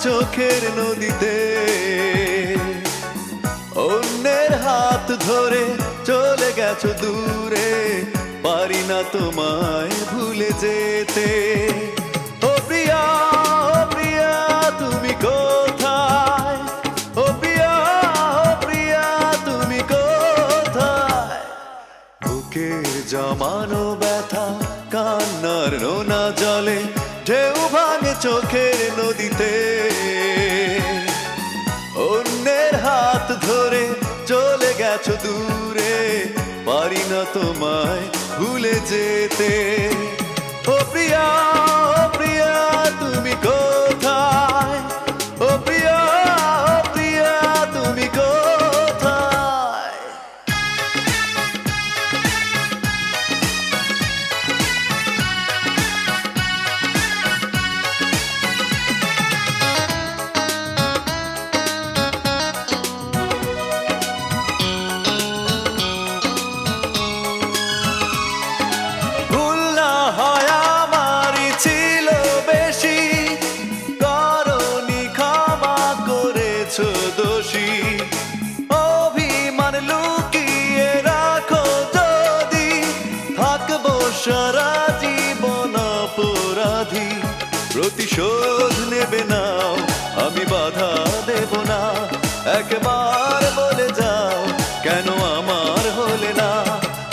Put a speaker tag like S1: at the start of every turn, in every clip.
S1: চোখের নদীতে অন্যের হাত ধরে চলে গেছো দূরে, পারি না তোমায় ভুলে যেতে। ও প্রিয়া, ও প্রিয়া তুমি কোথায়? ও প্রিয়া, ও প্রিয়া তুমি কোথায়? বুকের জমানো ব্যথা কান্নার নোনা জলে ঢেউ ভাঙে চোখের নদীতে। অন্যের হাত ধরে চলে গেছো দূরে, পারি না তোমায় ভুলে যেতে। ও প্রিয়া, ও প্রিয়া তুমি কোথায়? ও প্রিয়া, ও প্রিয়া তুমি কোথায়? অভিমান লুকিয়ে রাখো যদি, থাকবো সারা জীবন অপরাধী। প্রতিশোধ নেবে নাও, আমি বাধা দেব না। একবার বলে যাও কেন আমার হলে না?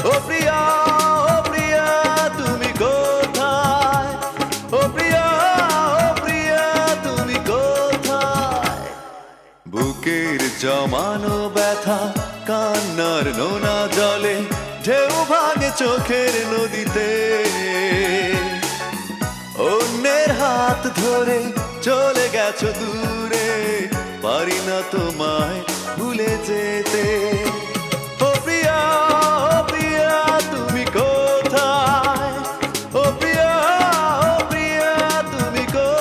S1: ও প্রিয়া, ও প্রিয়া তুমি কোথায়? ও প্রিয়া, ও প্রিয়া তুমি কোথায়? বুকের জমানো ব্যথা কান্নার নোনা জলে ঢেউ ভাঙে চোখের নদীতে। অন্যের হাত ধরে চলে গেছো দূরে, পারি না তোমায় ভুলে যেতে। ও প্রিয়া, ও প্রিয়া তুমি কোথায়? ও প্রিয়া, ও প্রিয়া তুমি কোথায়?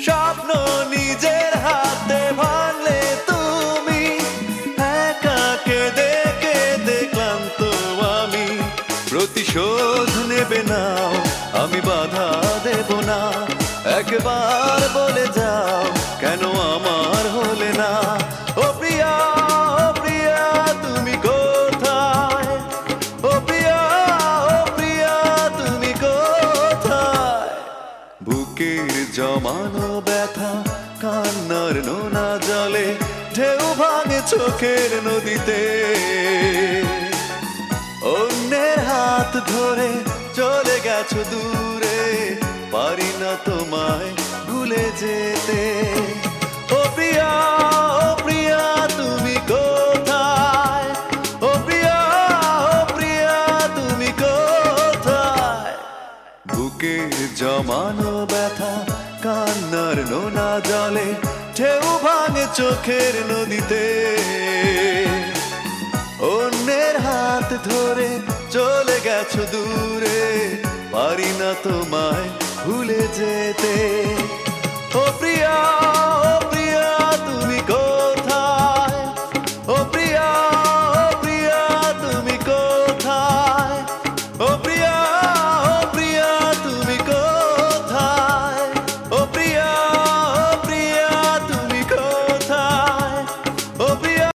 S1: স্বপ্ন নিজের হাতে ভাঙলে তুমি, একা কেঁদে কেঁদে ক্লান্ত আমি। প্রতিশোধ নেবে নাও, আমি বাধা দেব না। একবার বলে যাও কেন আমার হলে না? ও প্রিয়া, ও প্রিয়া তুমি কোথায়? ও প্রিয়া, ও প্রিয়া তুমি কোথায়? বুকের জমানো ব্যথা কান্নার নোনা জলে ঢেউ ভাঙে চোখের নদীতে। অন্যের হাত ধরে চলে গেছো দূরে, পারি না তোমায় ভুলে যেতে। ও প্রিয়া, ও প্রিয়া তুমি কোথায়? ও প্রিয়া, ও প্রিয়া তুমি কোথায়? বুকের জমানো ব্যথা কান্নার নোনা জলে ঢেউ ভাঙে চোখের নদীতে। অন্যের হাত ধরে চলে গেছো দূরে, পারি না তোমায় ভুলে যেতে। ও প্রিয়া, ও প্রিয়া